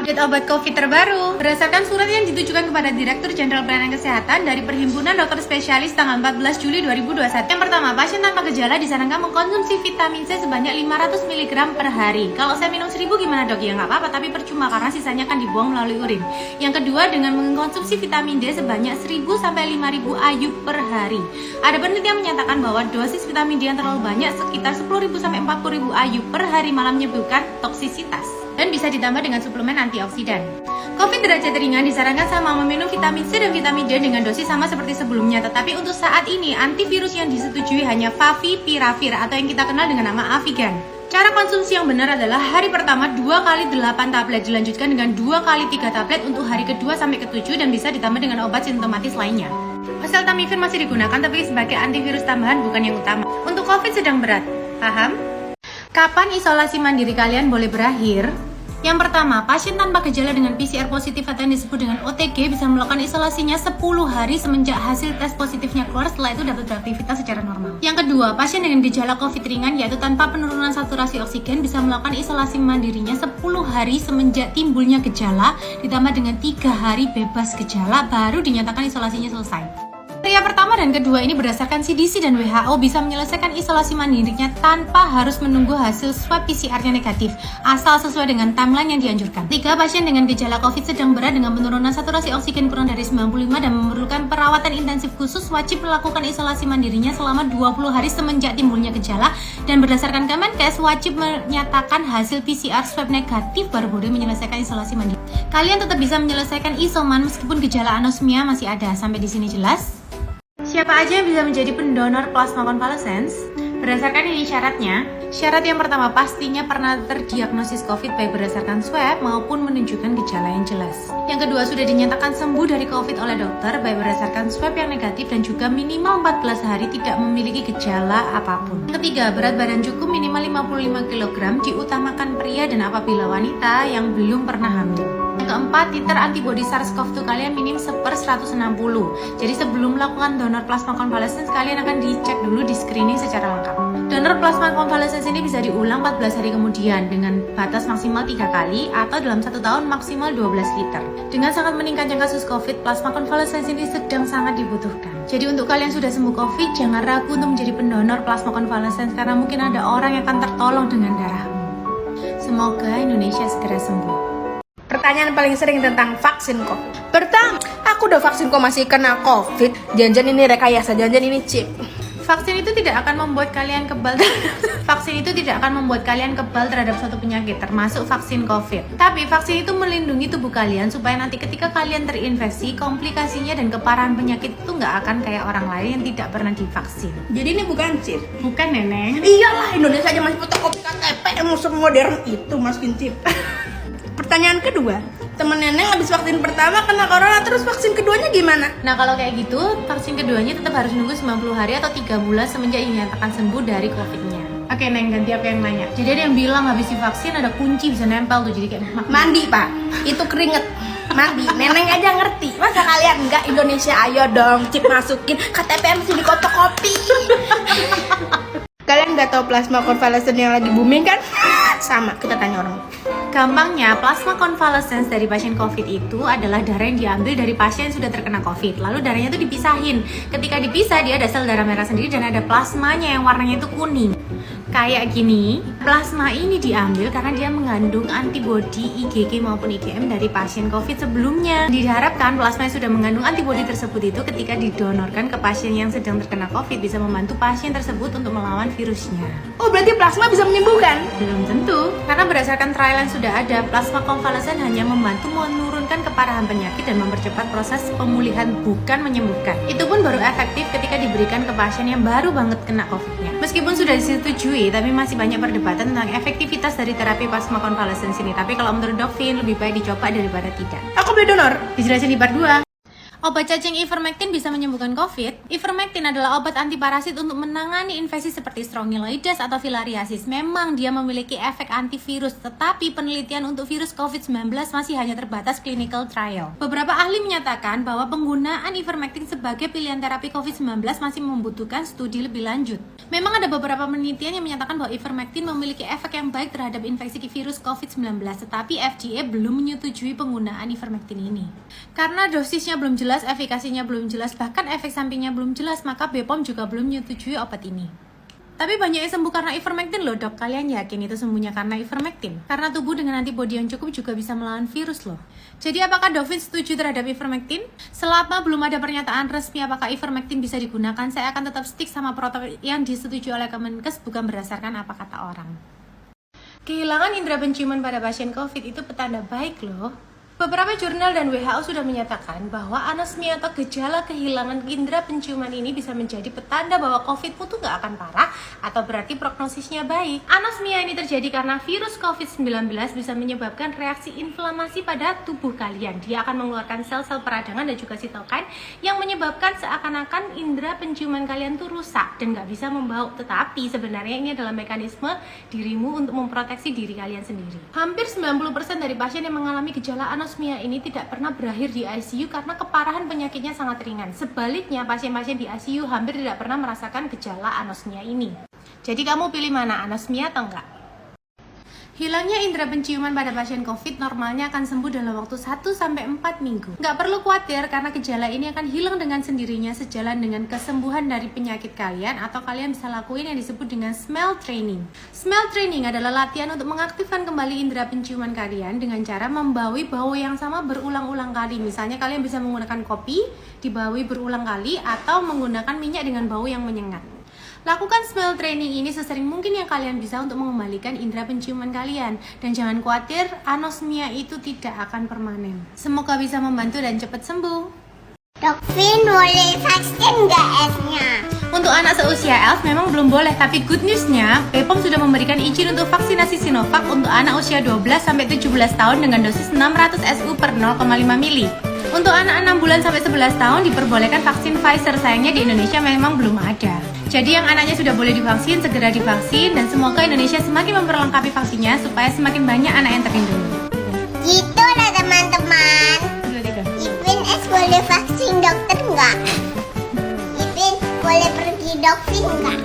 Update obat COVID terbaru. Berdasarkan surat yang ditujukan kepada Direktur Jenderal Pelayanan Kesehatan dari Perhimpunan Dokter Spesialis tanggal 14 Juli 2021. Yang pertama, pasien tanpa gejala disarankan mengkonsumsi vitamin C sebanyak 500 mg per hari. Kalau saya minum 1000 gimana dok? Ya nggak apa-apa, tapi percuma karena sisanya akan dibuang melalui urin. Yang kedua, dengan mengkonsumsi vitamin D sebanyak 1000 sampai 5000 IU per hari. Ada penelitian menyatakan bahwa dosis vitamin D yang terlalu banyak sekitar 10.000 sampai 40.000 IU per hari malah menyebabkan toksisitas dan bisa ditambah dengan suplemen antioksidan. COVID derajat ringan disarankan sama meminum vitamin C dan vitamin D dengan dosis sama seperti sebelumnya, tetapi untuk saat ini antivirus yang disetujui hanya Favipiravir atau yang kita kenal dengan nama Avigan. Cara konsumsi yang benar adalah hari pertama 2 kali 8 tablet, dilanjutkan dengan 2 kali 3 tablet untuk hari kedua sampai ke-7 dan bisa ditambah dengan obat simptomatis lainnya. Oseltamivir masih digunakan tapi sebagai antivirus tambahan bukan yang utama. Untuk COVID sedang berat, paham? Kapan isolasi mandiri kalian boleh berakhir? Yang pertama, pasien tanpa gejala dengan PCR positif atau yang disebut dengan OTG bisa melakukan isolasinya 10 hari semenjak hasil tes positifnya keluar, setelah itu dapat beraktivitas secara normal. Yang kedua, pasien dengan gejala COVID ringan yaitu tanpa penurunan saturasi oksigen bisa melakukan isolasi mandirinya 10 hari semenjak timbulnya gejala ditambah dengan 3 hari bebas gejala baru dinyatakan isolasinya selesai. Pria pertama dan kedua ini berdasarkan CDC dan WHO bisa menyelesaikan isolasi mandirinya tanpa harus menunggu hasil swab PCR-nya negatif, asal sesuai dengan timeline yang dianjurkan. 3. Pasien dengan gejala COVID sedang berat dengan penurunan saturasi oksigen kurang dari 95 dan memerlukan perawatan intensif khusus wajib melakukan isolasi mandirinya selama 20 hari semenjak timbulnya gejala dan berdasarkan Kemenkes wajib menyatakan hasil PCR swab negatif baru boleh menyelesaikan isolasi mandiri. Kalian tetap bisa menyelesaikan isoman meskipun gejala anosmia masih ada. Sampai di sini jelas? Siapa aja yang bisa menjadi pendonor plasma konvalesens? Berdasarkan ini syaratnya. Syarat yang pertama, pastinya pernah terdiagnosis COVID baik berdasarkan swab maupun menunjukkan gejala yang jelas. Yang kedua, sudah dinyatakan sembuh dari COVID oleh dokter baik berdasarkan swab yang negatif dan juga minimal 14 hari tidak memiliki gejala apapun. Yang ketiga, berat badan cukup minimal 55 kg, diutamakan pria dan apabila wanita yang belum pernah hamil. Yang keempat, titer antibodi SARS-CoV-2 kalian minim 1/160. Jadi sebelum melakukan donor plasma konvalesens, kalian akan dicek dulu, di screening secara lengkap. Donor plasma konvalesens ini bisa diulang 14 hari kemudian dengan batas maksimal 3 kali atau dalam 1 tahun maksimal 12 liter. Dengan sangat meningkatnya kasus COVID, plasma konvalesens ini sedang sangat dibutuhkan. Jadi untuk kalian sudah sembuh COVID, jangan ragu untuk menjadi pendonor plasma konvalesens karena mungkin ada orang yang akan tertolong dengan darahmu. Semoga Indonesia segera sembuh. Pertanyaan paling sering tentang vaksin COVID. Pertama, aku udah vaksin kok masih kena COVID. Jangan ini rekayasa, jangan ini chip. Vaksin itu tidak akan membuat kalian kebal. Vaksin itu tidak akan membuat kalian kebal terhadap suatu penyakit, termasuk vaksin COVID. Tapi vaksin itu melindungi tubuh kalian supaya nanti ketika kalian terinfeksi, komplikasinya dan keparahan penyakit itu nggak akan kayak orang lain yang tidak pernah divaksin. Jadi ini bukan chip. Bukan nenek. Iyalah, Indonesia aja masih fotokopi KTP, musuh modern itu masukin chip. Pertanyaan kedua, temen nenek habis vaksin pertama kena corona, terus vaksin keduanya gimana? Nah kalau kayak gitu, vaksin keduanya tetap harus nunggu 90 hari atau 3 bulan semenjak dinyatakan sembuh dari COVID-nya. Oke Neng, ganti aku yang nanya. Jadi ada yang bilang habis divaksin ada kunci bisa nempel tuh, jadi kayak mandi pak, itu keringet. Mandi, neneng aja ngerti. Masa kalian enggak? Indonesia, ayo dong, chip masukin, KTP mesti dikotokopi. Kalian nggak tahu plasma konvalesen yang lagi booming kan? Sama, kita tanya orang. Gampangnya, plasma konvalesens dari pasien COVID itu adalah darah yang diambil dari pasien yang sudah terkena COVID. Lalu darahnya itu dipisahin. Ketika dipisah, dia ada sel darah merah sendiri dan ada plasmanya yang warnanya itu kuning. Kayak gini, plasma ini diambil karena dia mengandung antibodi IgG maupun IgM dari pasien COVID sebelumnya. Diharapkan plasma yang sudah mengandung antibodi tersebut itu ketika didonorkan ke pasien yang sedang terkena COVID bisa membantu pasien tersebut untuk melawan virusnya. Oh, berarti plasma bisa menyembuhkan? Belum tentu, karena berdasarkan trial yang sudah ada, plasma konvalesen hanya membantu menurunkan keparahan penyakit dan mempercepat proses pemulihan, bukan menyembuhkan. Itu pun baru efektif ketika diberikan ke pasien yang baru banget kena COVID-nya. Meskipun sudah disetujui, tapi masih banyak perdebatan tentang efektivitas dari terapi plasma konvalesen ini. Tapi kalau menurut Dok Vin, lebih baik dicoba daripada tidak. Aku boleh donor? Dijelasin di part 2. Obat cacing ivermectin bisa menyembuhkan COVID. Ivermectin adalah obat antiparasit untuk menangani infeksi seperti strongyloides atau filariasis. Memang dia memiliki efek antivirus, tetapi penelitian untuk virus COVID-19 masih hanya terbatas clinical trial. Beberapa ahli menyatakan bahwa penggunaan ivermectin sebagai pilihan terapi COVID-19 masih membutuhkan studi lebih lanjut. Memang ada beberapa penelitian yang menyatakan bahwa ivermectin memiliki efek yang baik terhadap infeksi virus COVID-19, tetapi FDA belum menyetujui penggunaan ivermectin ini. Karena dosisnya belum jelas, efikasinya belum jelas, bahkan efek sampingnya belum jelas, maka BPOM juga belum menyetujui obat ini. Tapi banyak yang sembuh karena ivermectin loh dok, kalian yakin itu sembuhnya karena ivermectin? Karena tubuh dengan antibodi yang cukup juga bisa melawan virus loh. Jadi apakah Dovin setuju terhadap ivermectin? Selama belum ada pernyataan resmi apakah ivermectin bisa digunakan, saya akan tetap stick sama protokol yang disetujui oleh Kemenkes, bukan berdasarkan apa kata orang. Kehilangan indera penciuman pada pasien COVID itu petanda baik loh. Beberapa jurnal dan WHO sudah menyatakan bahwa anosmia atau gejala kehilangan indera penciuman ini bisa menjadi petanda bahwa COVID-mu tuh nggak akan parah atau berarti prognosisnya baik. Anosmia ini terjadi karena virus COVID-19 bisa menyebabkan reaksi inflamasi pada tubuh kalian. Dia akan mengeluarkan sel-sel peradangan dan juga sitokin yang menyebabkan seakan-akan indera penciuman kalian tuh rusak dan nggak bisa membau. Tetapi sebenarnya ini adalah mekanisme dirimu untuk memproteksi diri kalian sendiri. Hampir 90% dari pasien yang mengalami gejala anosmia ini tidak pernah berakhir di ICU karena keparahan penyakitnya sangat ringan. Sebaliknya, pasien-pasien di ICU hampir tidak pernah merasakan gejala anosmia ini. Jadi kamu pilih mana, anosmia atau enggak? Hilangnya indera penciuman pada pasien COVID normalnya akan sembuh dalam waktu 1-4 minggu. Nggak perlu khawatir karena gejala ini akan hilang dengan sendirinya sejalan dengan kesembuhan dari penyakit kalian, atau kalian bisa lakuin yang disebut dengan smell training. Smell training adalah latihan untuk mengaktifkan kembali indera penciuman kalian dengan cara membawi bau yang sama berulang-ulang kali. Misalnya kalian bisa menggunakan kopi dibawi berulang kali atau menggunakan minyak dengan bau yang menyengat. Lakukan smell training ini sesering mungkin yang kalian bisa untuk mengembalikan indera penciuman kalian. Dan jangan khawatir, anosmia itu tidak akan permanen. Semoga bisa membantu dan cepat sembuh. Dovin boleh vaksin nggak S-nya? Untuk anak seusia ELF memang belum boleh, tapi good newsnya BPOM sudah memberikan izin untuk vaksinasi Sinovac untuk anak usia 12-17 tahun dengan dosis 600 SU per 0,5 mili. Untuk anak 6 bulan sampai 11 tahun diperbolehkan vaksin Pfizer, sayangnya di Indonesia memang belum ada. Jadi yang anaknya sudah boleh divaksin, segera divaksin, dan semoga Indonesia semakin memperlengkapi vaksinnya supaya semakin banyak anak yang terlindungi. Gitu lah teman-teman. Ipin S boleh vaksin dokter nggak? Ipin boleh pergi Dovin nggak?